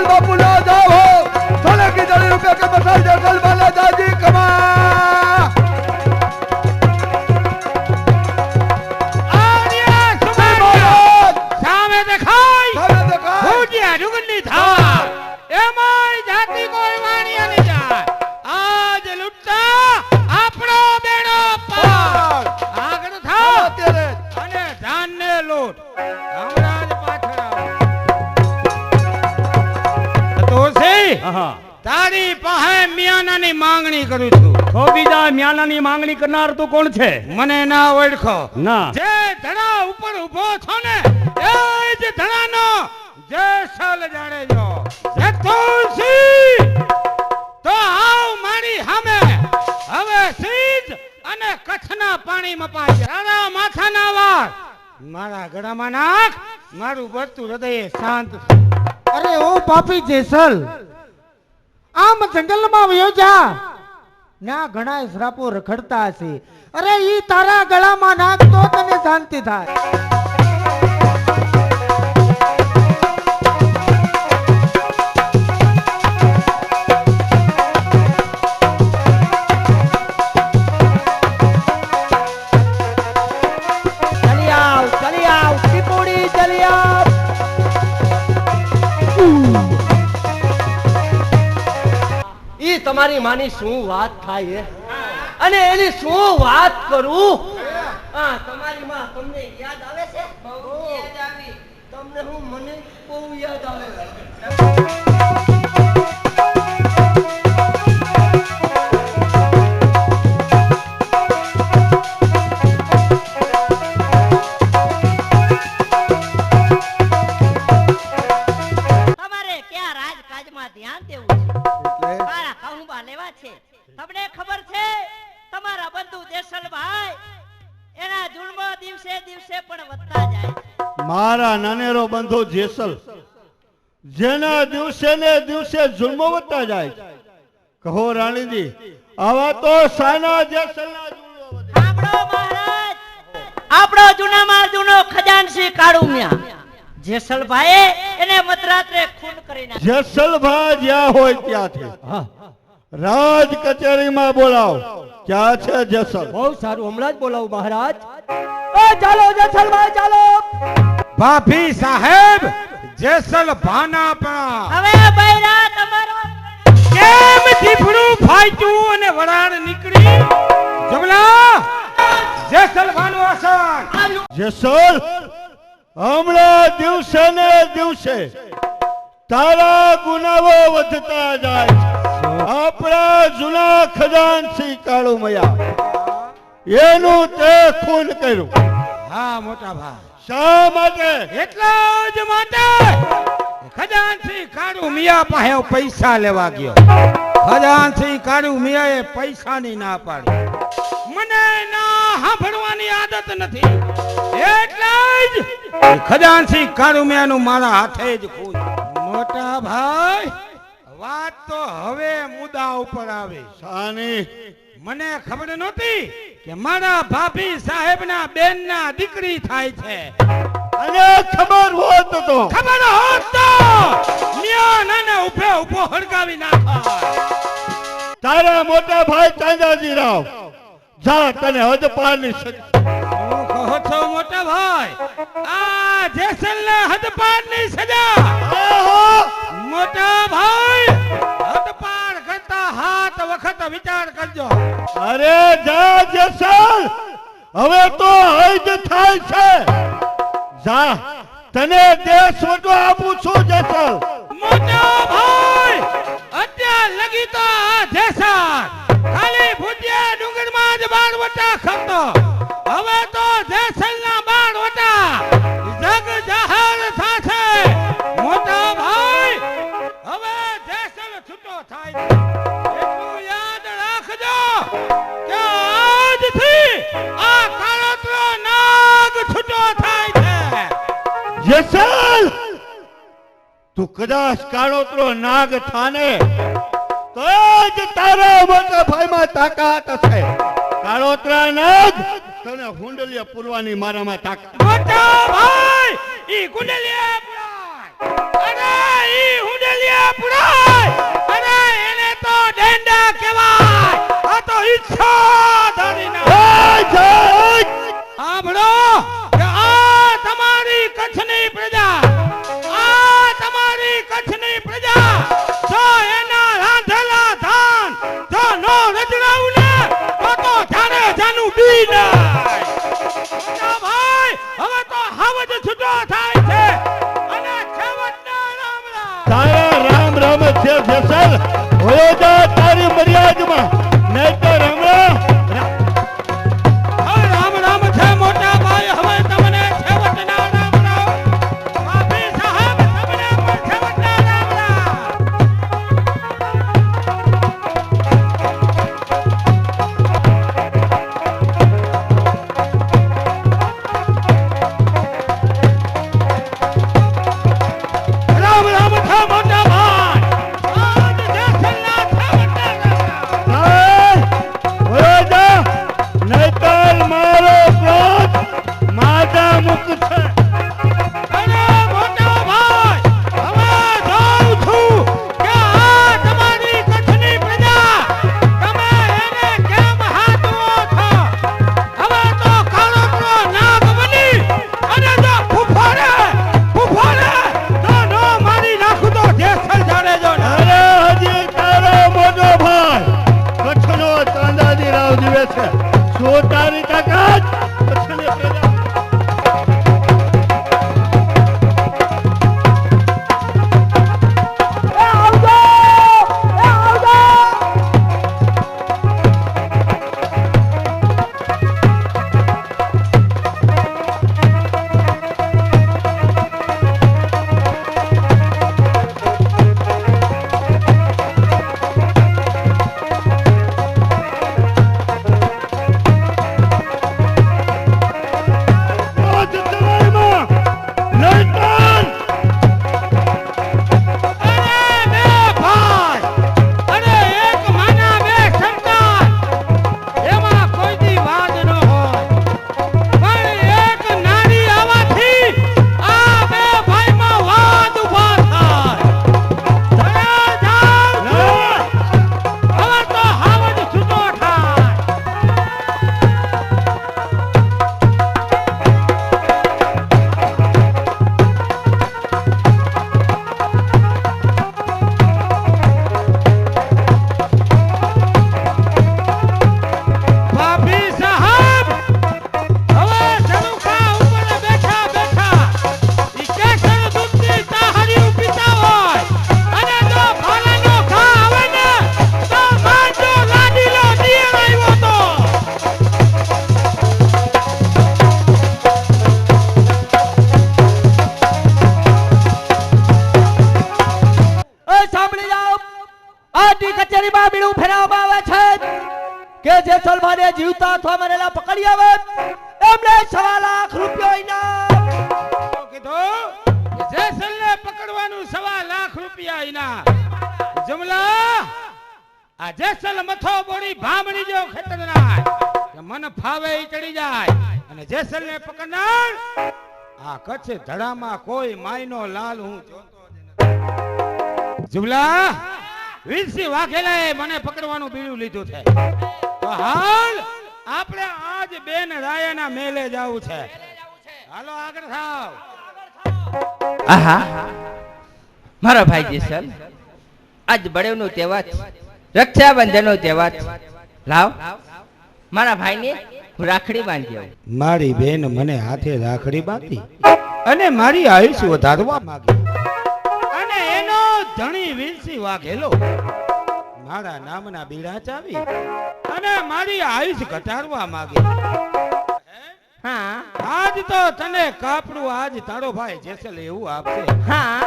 जसल बापू ना जाओ सोने की जड़ी रुपए के बसाई जसल वाला दादी कमा તારી પાસે મિયાનાની માંગણી કરું છું. તો બીજા મિયાનાની માંગણી કરનાર તું કોણ છે? મને ના ઓળખો. ના. જે ધડા ઉપર ઊભો છો ને એ જ ધડાનો જેસલ જાણેજો. જે તુલસી તો આવ મારી સામે હવે સીજ અને કચ્છના પાણીમાં પાજે. તારા માથાના વાર મારા ગળામાં નાખ. મારું બળતું હૃદય શાંત. અરે ઓ પાપી જેસલ, આમ જંગલમાં વયો જા. ના ઘણા શ્રાપો રખડતા હશે. અરે ઈ તારા ગળામાં નાખ તો તને શાંતિ થાય. ચલી આવ ટીપુડી, ચલી આવ. ઈ તમારી માની શું વાત થાય અને એની શું વાત કરું. હા, તમારી માં તમને યાદ આવે છે? બહુ યાદ આવી. તમને હું મને બહુ યાદ આવે. તમારે ક્યાં રાજકાજમાં ધ્યાન દેવું છે? મારા કહુંબા લેવા છે. તમને ખબર છે તમારા બંધુ જેસલભાઈ એના જુલ્મ દિવસે દિવસે પણ વધતા જાય. મારા નાનેરો બંધુ જેસલ જેના દિવસે ને દિવસે જુલ્મો વધતા જાય. કહો રાણીજી, આવા તો સાના જેસલના જુલ્મો વધે. સાંભળો મહારાજ, આપણો જૂનામાં જૂનો ખજાનસી કાળુમિયા જેસલભાઈ એને મધરાત્રે ખૂન કરી નાખ્યો. જેસલભાઈ જ્યાં હોય ત્યાંથી રાજ કચેરીમાં બોલાવ. ક્યાં છે જેસલ? બહુ સારું, હમણાં જ બોલાવું મહારાજ. એ ચાલો જેસલભાઈ ચાલો. ભાભી સાહેબ જેસલ ભાનાપણા. હવે બૈરા તમારો કેમ દીપડું ફાટ્યું અને વરાળ નીકળી? જમલા જેસલ ભાનો આસન. જેસલ, હમણાં દિવસે ને દિવસે તારા ગુનાઓ વધતા જાય. આપણા જૂના ખજાનસી કાળુમયા એનું તે ખૂન કર્યું. હા મોટા ભાઈ. શા માટે? એટલા જ માટે ખજાનસી કાળુ મિયા પાસે પૈસા લેવા ગયો. ખજાનસી કાળુ મિયાએ પૈસાની ના પાડી. મને ના સાંભળવાની આદત નથી એટલે જ ખજાનસી કાળુ મિયાનું મારા હાથે જ ખૂન. મોટા ભાઈ, વાત તો હવે મુદ્દા ઉપર આવે. શાની? મને ખબર નહોતી કે મારા ભાભી સાહેબના બેનના દીકરી થાય છે. અને ખબર હોત તો મિયા નાને ઉભે ઉભો હળગાવી નાખા. તારા મોટા ભાઈ ચાંદાજી રાવ જા, તને હદ પારની કહો છો મોટા ભાઈ? આ જેસલને હદપારની સજા. મોટા ભાઈ, હદપાર કરતા હાથ વખત વિચાર કરજો. અરે જા જેસલ, હવે તો હદ થાય છે. જા, તને દેશ વટો આપું છું જેસલ. મોટા ભાઈ, અત્યાર લગી તો આ જેસલ ખાલી ભુજિયા ડુંગરમાં જ બારવટા ખતો. હવે તો જેસલના બારવટા જગ જાહેર થાશે. મોટા ભાઈ, હવે જેસલ છૂટો થાય છે. એટલું યાદ રાખજો કે આજથી આ કાળોતરો નાગ છૂટો થાય છે. જેસલ, તું કદાચ કાળોતરો નાગ થાને તો જ તારા મોટા ભાઈમાં તાકાત હશે. કાળોતરા નાગ તને હુંડલિયા પૂરવાની મારામાં તાકાત. મોટા ભાઈ, ઈ ગુંડલિયા પુરાય. અરે ઈ હુંડે મેલિયા પુરાય અને એને તો ડેંડા કહેવાય આ તો ઈચ્છા ધરીના સાંભળો કે આ તમારી કચ્છની પ્રજા આ તમારી કચ્છની પ્રજા જો એના રાંધેલા ધાન જો નો રજડાવું ને તો જાને જાનું બી ના ભાઈ હવે તો હાવજ છૂટો થાય છે અને છેવટના રામ રામ તારા રામ રામ છે જેસલ હોયો જા તારી મર્યાદમાં નહીં તો રામ રામ રામ રામ છે મોટા ભાઈ હવે તમને છેવટના રામ રામ બાપી સાહેબ તમને પણ છેવટના રામ રામ રામ રામ છે મોટા ભાઈ આજ જેસલના છેવટના રામ રામ હોયો જા નહીં તો મારો ક્રોધ માતા મુક્ત છે અરે મોટા ભાઈ હવે જાઉં છું કે આ તમારી કચ્છની પ્રજા તમે એને કેમ હાથવો છો હવે તો કાળોકરો નાગ બની અને જો ફૂફાડે તો નો મારી નાખું તો જેસલ જાડે જો ને અરે હજી તારો મોટો ભાઈ કચ્છનો ચાંદાજી રાવ જીવે છે શું તારી તાકાત કચ્છની પ્રજા કચેરીમાં બીડું ફેરવવામાં આવે છે કે જેસલભાઈને જીવતા અથવા મરેલા પકડી આવે એમને 1.25 લાખ રૂપિયા ઇનામ કીધું જેસલને પકડવાનું 1.25 લાખ રૂપિયા ઇનામ જમલા આ જેસલ મથો બોડી ભામણી જો ખતરનાક કે મન ફાવે ઈ ચડી જાય અને જેસલને પકડનાર આ કચ્છ ધડામાં કોઈ માયનો લાલ હું જોતો જ નથી જમલા વીરસી વાઘેલાએ મને પકડવાનું બીડું લીધું છે તો હાલ આપણે આજ બેન રાયાના મેલે જાવું છે હાલો આગળ થાવ આહા મારા ભાઈ જેસલ આજ બળેવનો તહેવાર છે, રક્ષાબંધનનો તહેવાર છે. લાવ મારા ભાઈને હું રાખડી બાંધી આવું. મારી બેન મને હાથે રાખડી બાંધી અને મારી આયુષ્ય વધારવા માંગી અને એનો ધણી વીરસી વાઘેલો મારા નામના બીડા ચાવી અને મારી આયુષ્ય ઘટાડવા માંગે. હા આજ તો તને કાપડું આજ તારો ભાઈ જેસલ એવું આપશે. હા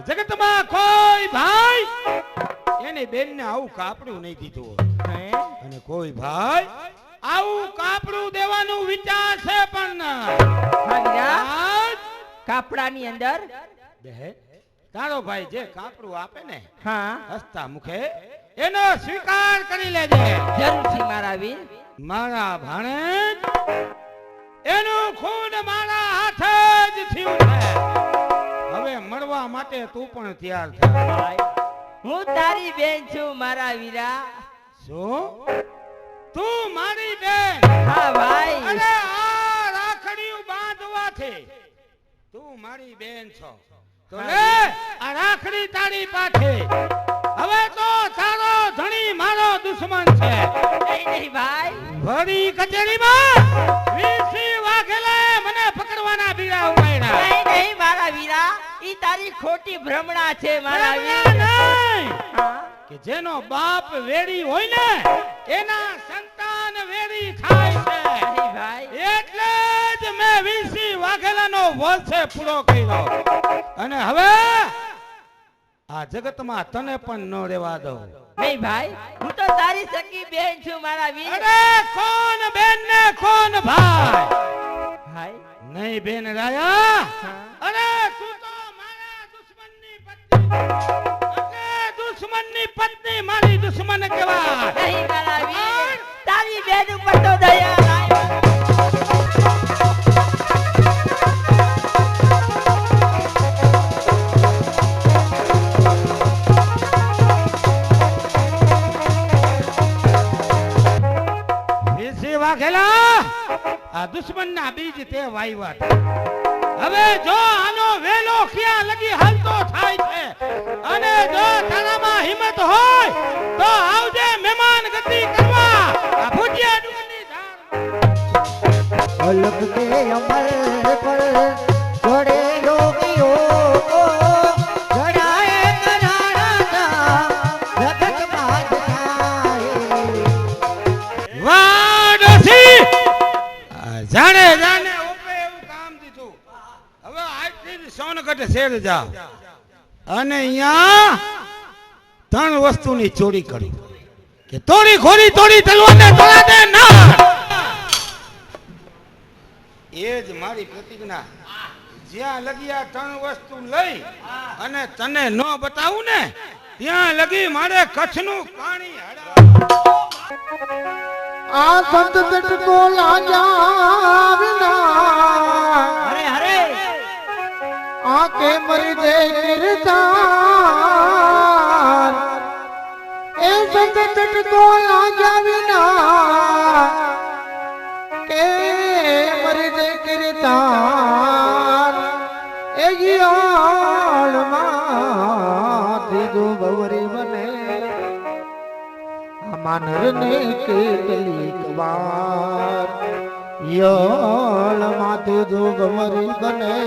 જગતમાં કોઈ ભાઈ એની બેનને આવું કાપડું નહીં દીધું હોય અને કોઈ ભાઈ આવું કાપડું દેવાનું વિચાર છે પણ આજ કાપડાની અંદર તારો ભાઈ જે કાપડું આપે ને હા હસતા મુખે એનો સ્વીકાર કરી લેજે. જરૂરથી મારા વીર. મારા ભાણેજ એનું ખૂન મારા હાથે જ થયું છે. હવે મળવા માટે તું પણ તૈયાર થા. ભાઈ હું તારી બેન છું મારા વીરા. શું તું મારી બેન? હા ભાઈ. અરે આ રાખડીયું બાંધવાથી તું મારી બેન છો તો લે આ રાખડી તારી પાઠે. હવે તો તારો ધણી મારો દુશ્મન છે. નહીં નહીં ભાઈ. વળી કચેરીમાં વીસી વાઘેલાએ મને પકડવાના બીડા ઉપાડ્યા. નહીં નહીં મારા વીરા, ઈ તારી ખોટી ભ્રમણા છે મારા ભ્રમણા વીરા. નહીં. હા? કે જેનો બાપ વેડી હોય ને એના સંતાન વેડી થાય છે. નહીં ભાઈ. એટલે જ મેં વીસી વાઘેલાનો વંશ પૂરો કર્યો. અને હવે આ જગતમાં તને પણ ન રહેવા દઉં. નહીં ભાઈ, હું તો તારી સગી બેન છું મારા વીર. અરે કોણ બેન ને કોણ ભાઈ? ભાઈ નહીં બેન રાયા. હા. અરે તું તો મારા દુશ્મનની પત્ની. અરે દુશ્મનની પત્ની મારી દુશ્મન કહેવાય. નહીં મારા વીર, તારી બેન ઉપર તો દયા લાય. વીસી વાઘેલા આ દુશ્મનના બીજ તે વાવ્યા છે. હવે જો આનો વેલો ક્યાં લગી હાલતો થાય છે અને જો તારામાં હિંમત હોય તો આવજે મહેમાન ગતિ કરવા આ ભુજિયા ડુંગરની ધાર. અલગ કે અમર પર જોડે યોગીઓ જડાએ કરાણા જગત બાદ થાય. વાહ ડોસી જાણે જાણે ઓપે એવું કામ દીધું. હવે આજથી સોનગઢ શેર જાવ અને અહીંયા ત્રણ વસ્તુની ચોરી કરી કે તોડી ખોરી તોડી તલવારને તોડા દે ના. એ જ મારી પ્રતિજ્ઞા. જ્યાં લગી આ ત્રણ વસ્તુ લઈ અને તને ન બતાવું ને ત્યાં લગી મારે કચ્છનું પાણી હડા. આ સંત તટકો લાજા વિના અરે અરે આ કે મરી દે કિરદાર. એ સંત તટકો લાજા વિના કે મરી દે કિરદાર. એ ગિયાળમાં દીધું ભવરી બને માનર ને કેટલીક વાર. યળ માથે જો ગમરી બને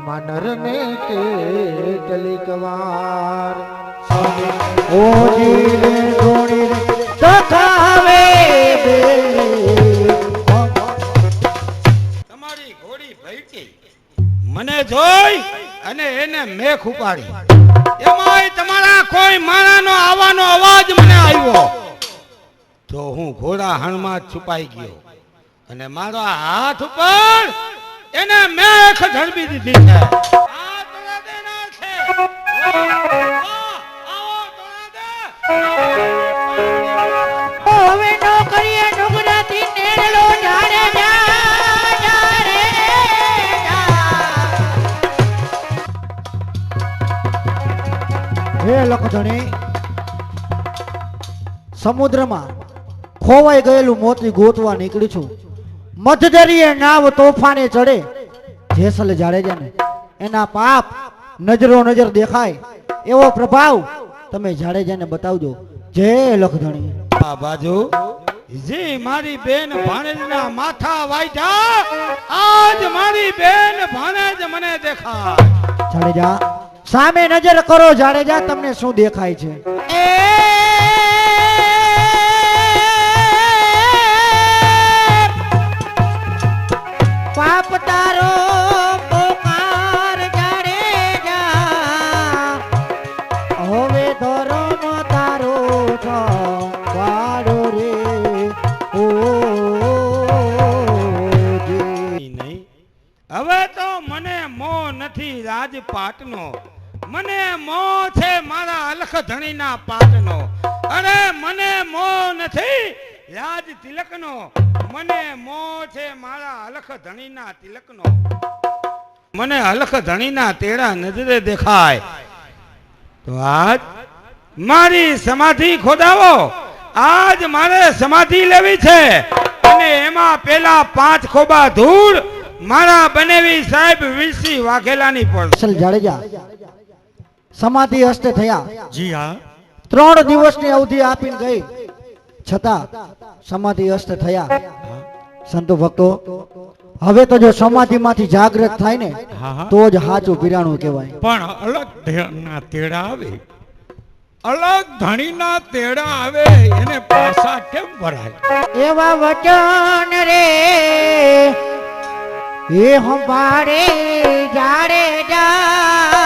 માનર ને કેટલીક વાર. ઓ જીને જોડી સખાવે તમારી ઘોડી ભઈકી મને જોઈ અને એને મેખ ઉપાડી. એમાંય તમારા કોઈ માણાનો આવવાનો અવાજ મને આવ્યો તો હું ઘોડા હણમાં છુપાઈ ગયો અને મારા હાથ ઉપર એને મેખ ઝડપી દીધી છે. આ તોડા દેનાર છે. વાહ, આવો તોડા દે. હવે નો કરીએ નુગરાથી નેરલો ઝાડે જા રે જા. હે લખધણી, સમુદ્રમાં ખોવાઈ ગયેલું મોતી ગોતવા નીકળી છું. મધદરિયે નાવ તોફાને ચડે. જેસલ જાડેજાને એના પાપ નજરો નજર દેખાય એવો પ્રભાવ તમે જાડેજાને બતાવજો. જય લખધણી. આ બાજુ જી મારી બેન ભાણેજના માથા વાઈજા. આજ મારી બેન ભાણેજ મને દેખાય. જાડેજા સામે નજર કરો. જાડેજા તમને શું દેખાય છે? પાપ તારો પોકાર જાડેજા. હવે ધર્મ તારો વાડો રે ઓ નહીં. હવે તો મને મોહ નથી રાજપાટનો. મને મોહ છે મારા અલખ ધણીના પાટનો. અરે મને મોહ નથી રાજ તિલકનો. મને મોહ છે મારા અલખ ધણીના તિલકનો. મને હલખ ધણીના તેડા નજરે દેખાય તો આજ મારી સમાધિ ખોદાવો. આજ મારે સમાધિ લેવી છે અને એમાં પેલા 5 ખોબા ધૂળ મારા બનેવી સાહેબ વિરસી વાઘેલાની પર. અસલ જાડેજા સમાધિ હસ્તે થયા. જી હા. 3 દિવસની અવધિ આપીને ગઈ છતાં સમાધિ હસ્તે થયા. સંતો ભક્તો, હવે તો જો સમાધિમાંથી જાગૃત થાય ને તો જ સાચું પીરાણું કહેવાય. પણ અલગ ધણીના તેડા આવે, અલગ ધણીના તેડા આવે એને પાછા કેમ ભરાય? એવા વચન રે એ હંભાળે જાડેજા